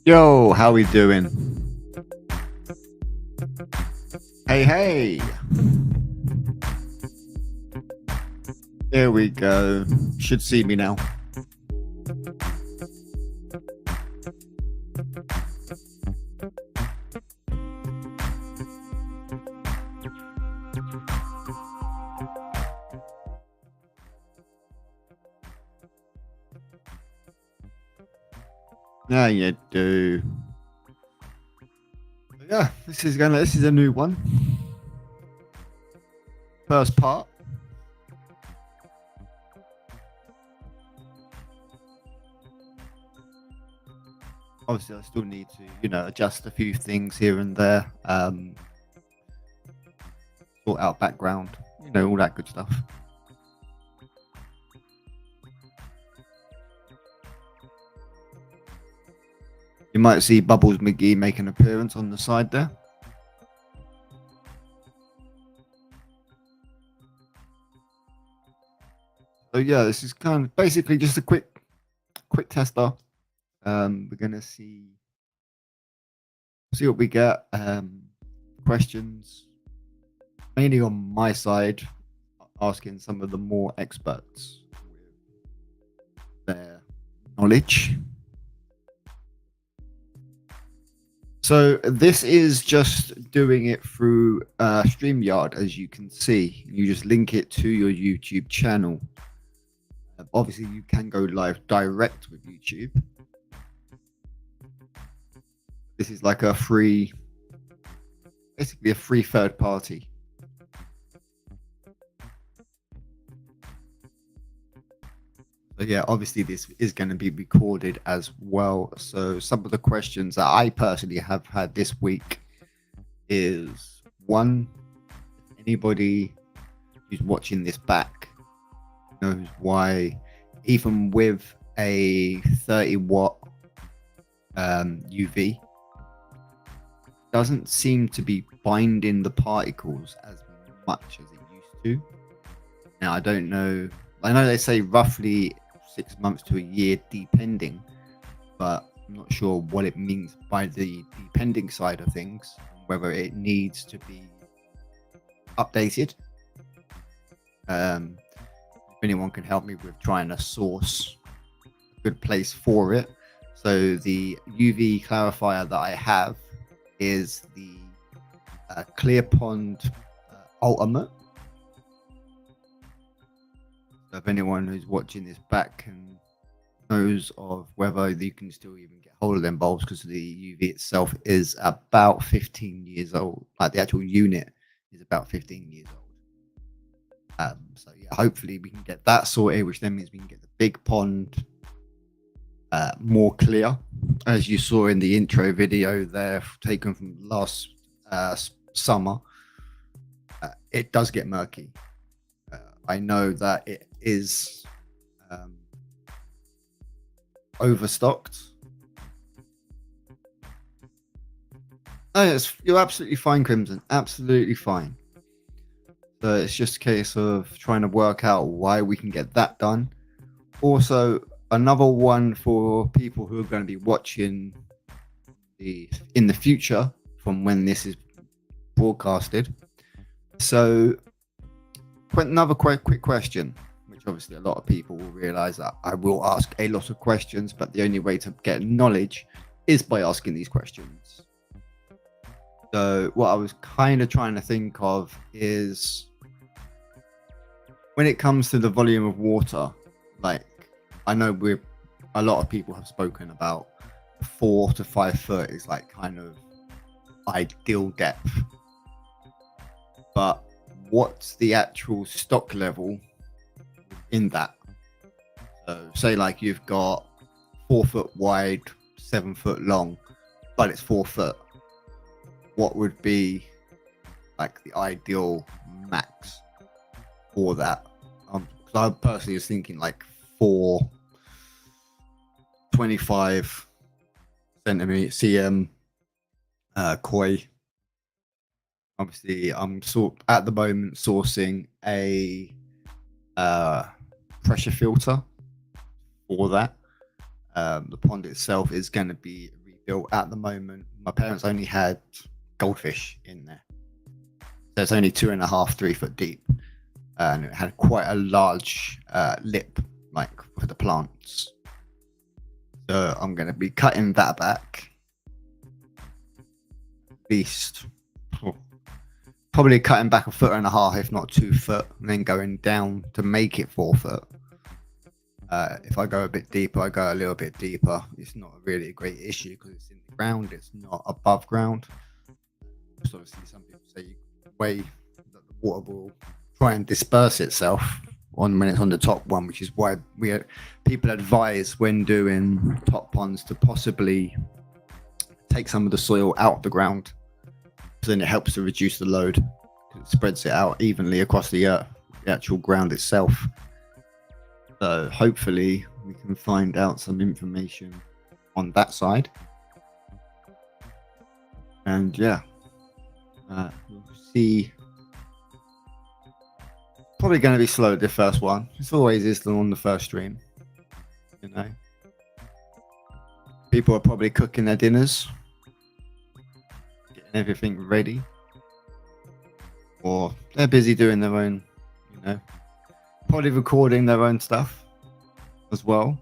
Yo, how we doing? Hey, hey. There we go. Should see me now. Yeah, you do. Yeah, this is a new one. First part. Obviously, I still need to, adjust a few things here and there. Sort out background, all that good stuff. You might see Bubbles McGee make an appearance on the side there. So yeah, this is kind of basically just a quick tester. We're gonna see what we get. Questions mainly on my side, asking some of the more experts with their knowledge. So this is just doing it through StreamYard, as you can see. You just link it to your YouTube channel. Obviously, you can go live direct with YouTube. This is like basically a free third party. So yeah, obviously this is going to be recorded as well. So some of the questions that I personally have had this week is one, anybody who's watching this back knows why even with a 30-watt UV doesn't seem to be binding the particles as much as it used to. Now, I don't know. I know they say roughly 6 months to a year, depending, but I'm not sure what it means by the depending side of things, whether it needs to be updated. If anyone can help me with trying to source a good place for it. So the UV clarifier that I have is the Clearpond Ultimate. So if anyone who's watching this back and knows of whether you can still even get hold of them bulbs, because the UV itself is about 15 years old. Like the actual unit is about 15 years old. So yeah, hopefully we can get that sorted, which then means we can get the big pond more clear, as you saw in the intro video there, taken from last summer. It does get murky. I know that it is overstocked. No, you're absolutely fine, Crimson. Absolutely fine. So it's just a case of trying to work out why we can get that done. Also, another one for people who are going to be watching in the future from when this is broadcasted. So another quick question, which obviously a lot of people will realize that I will ask a lot of questions, but the only way to get knowledge is by asking these questions. So what I was kind of trying to think of is, when it comes to the volume of water, like, I know a lot of people have spoken about 4 to 5 foot is like kind of ideal depth. But what's the actual stock level in that? So say like you've got 4 foot wide, 7 foot long, but it's 4 foot. What would be like the ideal max for that? Because I personally was thinking like 425 centimeter cm koi. Obviously, I'm at the moment sourcing a pressure filter for that. The pond itself is going to be built at the moment. My parents only had goldfish in there. So it's only 2.5, 3 foot deep. And it had quite a large lip, like for the plants. So I'm going to be cutting that back. At least, probably cutting back 1.5 foot, if not 2 foot, and then going down to make it 4 foot. If I go a bit deeper, I go a little bit deeper. It's not really a great issue because it's in the ground. It's not above ground. So obviously, some people say way that the water will try and disperse itself when it's on the top one, which is why people advise when doing top ponds to possibly take some of the soil out of the ground, because then it helps to reduce the load. It spreads it out evenly across the actual ground itself. So hopefully we can find out some information on that side. And yeah, we'll see. Probably going to be slow, the first one. It's always is on the first stream. You know, people are probably cooking their dinners, getting everything ready, or they're busy doing their own, probably recording their own stuff as well.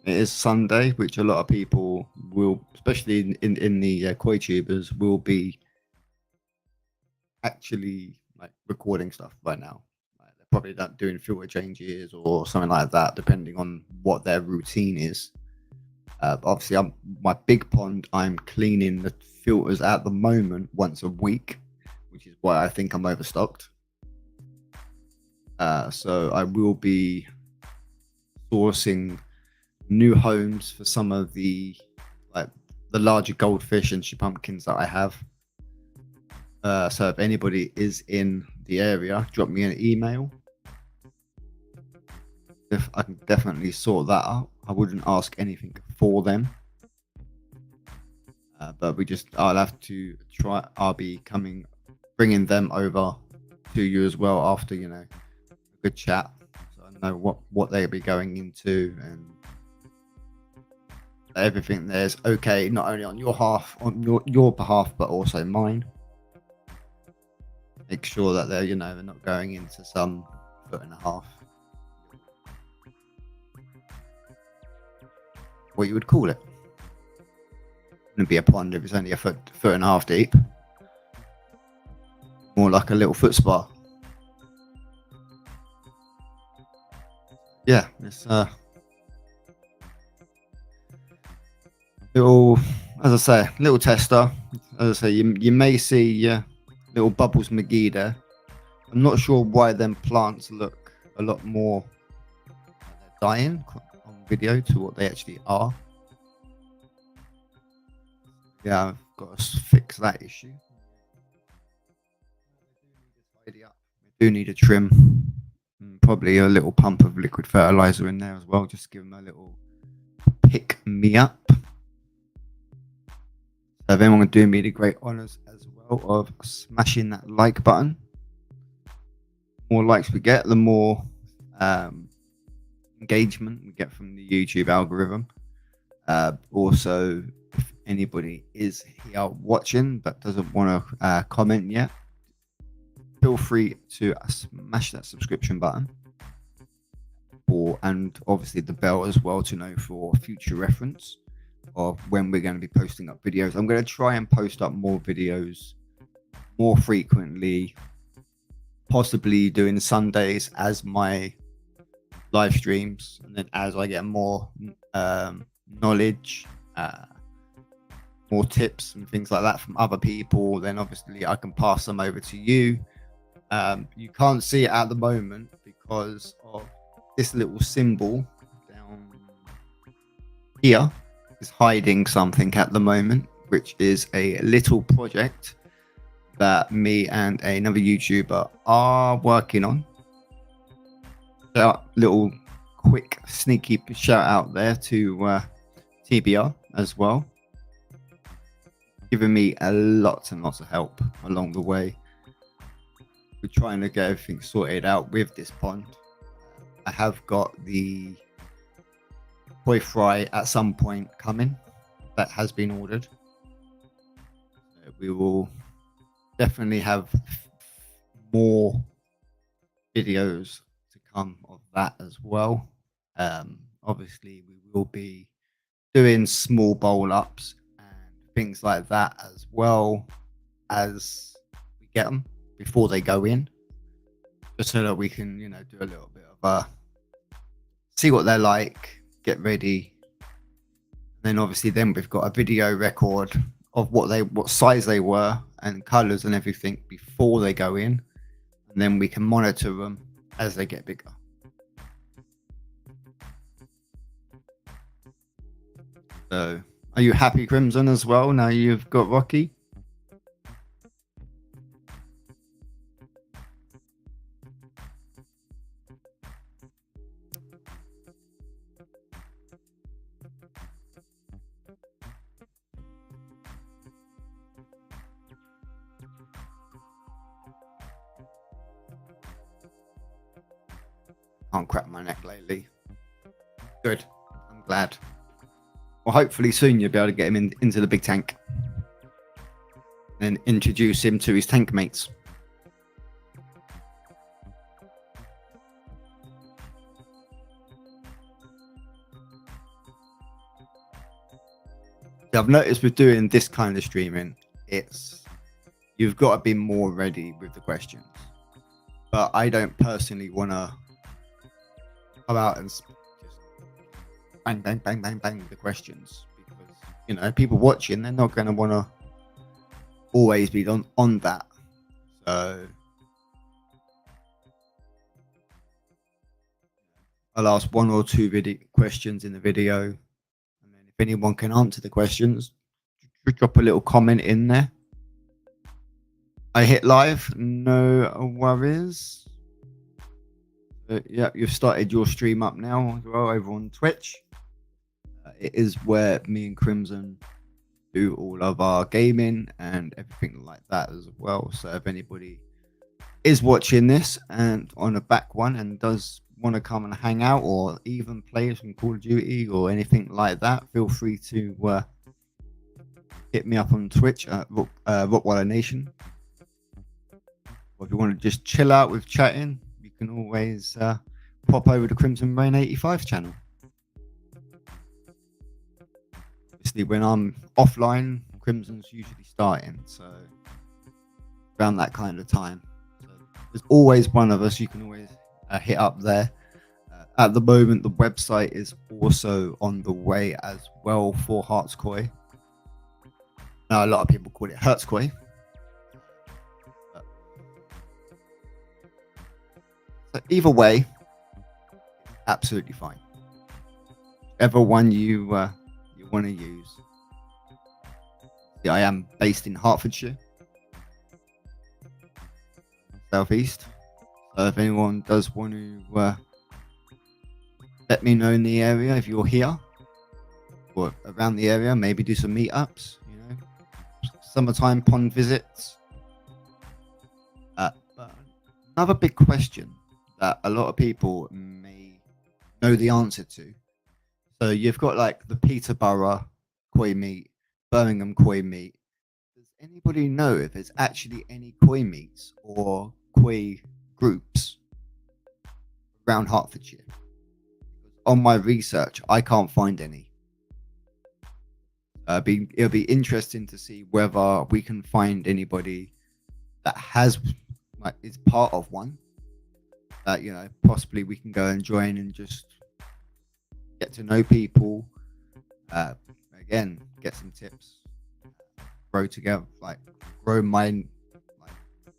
It is Sunday, which a lot of people will, especially in the koi tubers, will be actually like recording stuff right now. They're probably not doing filter changes or something like that, depending on what their routine is. Obviously, my big pond, I'm cleaning the filters at the moment once a week, which is why I think I'm overstocked. So I will be sourcing new homes for some of the larger goldfish and pumpkins that I have. So if anybody is in the area, drop me an email. If I can definitely sort that out. I wouldn't ask anything for them. But I'll have to try. I'll be bringing them over to you as well after, a good chat. So I know what they'll be going into and everything there's okay, not only on your behalf, but also mine. Make sure that they're not going into some 1.5 foot. What you would call it. Wouldn't be a pond if it's only 1.5 foot deep. More like a little foot spa. Yeah, it's little, as I say, little tester. As I say, you may see little Bubbles McGee there. I'm not sure why them plants look a lot more dying on video to what they actually are. Yeah, I've got to fix that issue. We do need a trim. Probably a little pump of liquid fertilizer in there as well. Just give them a little pick me up. So if anyone can do me the great honors as well of smashing that like button. The more likes we get, the more engagement we get from the YouTube algorithm. Also, if anybody is here watching but doesn't want to comment yet, feel free to smash that subscription button, and obviously the bell as well to know for future reference of when we're going to be posting up videos. I'm going to try and post up more videos more frequently, possibly doing Sundays as my live streams, and then as I get more knowledge, more tips and things like that from other people, then obviously I can pass them over to you. You can't see it at the moment because of this little symbol down here is hiding something at the moment, which is a little project that me and another YouTuber are working on. So little quick sneaky shout out there to TBR as well, giving me a lot and lots of help along the way. We're trying to get everything sorted out with this pond. I have got the koi fry at some point coming. that has been ordered. We will definitely have more videos to come of that as well. Obviously, we will be doing small bowl ups and things like that as well as we get them before they go in, just so that we can, do a little bit of see what they're like, get ready. Then obviously, then we've got a video record of what size they were and colors and everything before they go in, and then we can monitor them as they get bigger. So, are you happy, Crimson, as well? Now you've got Rocky. Can't crack my neck lately. Good. I'm glad. Well, hopefully soon you'll be able to get him into the big tank and introduce him to his tank mates. I've noticed with doing this kind of streaming, you've got to be more ready with the questions. But I don't personally want to come out and just bang, bang, bang, bang, bang the questions, because people watching, they're not going to want to always be on that. So I'll ask one or two questions in the video, and then if anyone can answer the questions, drop a little comment in there. I hit live, no worries. Yeah, you've started your stream up now as well over on Twitch. It is where me and Crimson do all of our gaming and everything like that as well. So if anybody is watching this and on a back one and does want to come and hang out or even play some Call of Duty or anything like that, feel free to hit me up on Twitch at Rottweiler Nation. Or if you want to just chill out with chatting, you can always pop over to Crimson Rain 85 channel. Obviously, when I'm offline, Crimson's usually starting, so around that kind of time. So there's always one of us you can always hit up there. At the moment, the website is also on the way as well for Heartskoi. Now, a lot of people call it Heartskoi. So either way, absolutely fine. Whichever one you want to use. Yeah, I am based in Hertfordshire, southeast. So if anyone does want to let me know in the area if you're here or around the area, maybe do some meetups, summertime pond visits. But another big question that a lot of people may know the answer to. So you've got like the Peterborough koi meat, Birmingham koi meat. Does anybody know if there's actually any koi meats or koi groups around Hertfordshire? On my research, I can't find any. It'll be interesting to see whether we can find anybody that is part of one. That possibly we can go and join and just get to know people. Again, get some tips, grow together, grow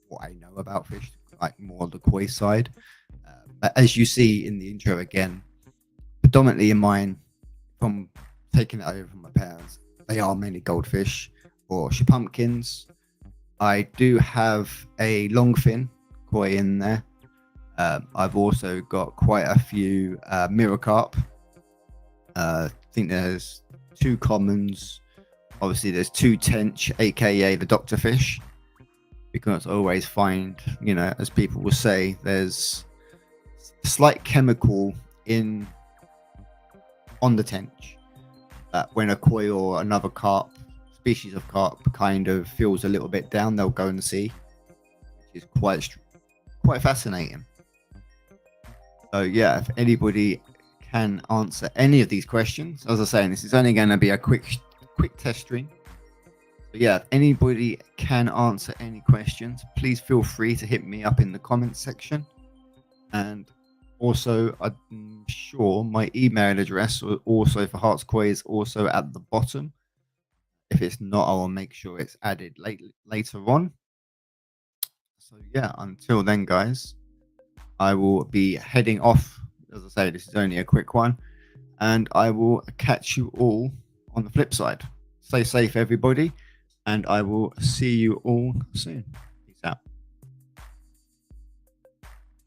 what I know about fish, more on the koi side. But as you see in the intro again, predominantly in mine, from taking it over from my parents, they are mainly goldfish or pumpkins. I do have a longfin koi in there. I've also got quite a few mirror carp. I think there's 2 commons. Obviously, there's 2 tench, aka the doctor fish, because I always find, as people will say, there's a slight chemical on the tench that when a koi or another carp, species of carp, kind of feels a little bit down, they'll go and see, which is quite fascinating. So yeah, if anybody can answer any of these questions, as I was saying, this is only going to be a quick test stream. But yeah, if anybody can answer any questions, please feel free to hit me up in the comments section. And also, I'm sure my email address also for Hearts Koi is also at the bottom. If it's not, I will make sure it's added later on. So yeah, until then, guys, I will be heading off. As I say, this is only a quick one, and I will catch you all on the flip side. Stay safe, everybody, and I will see you all soon.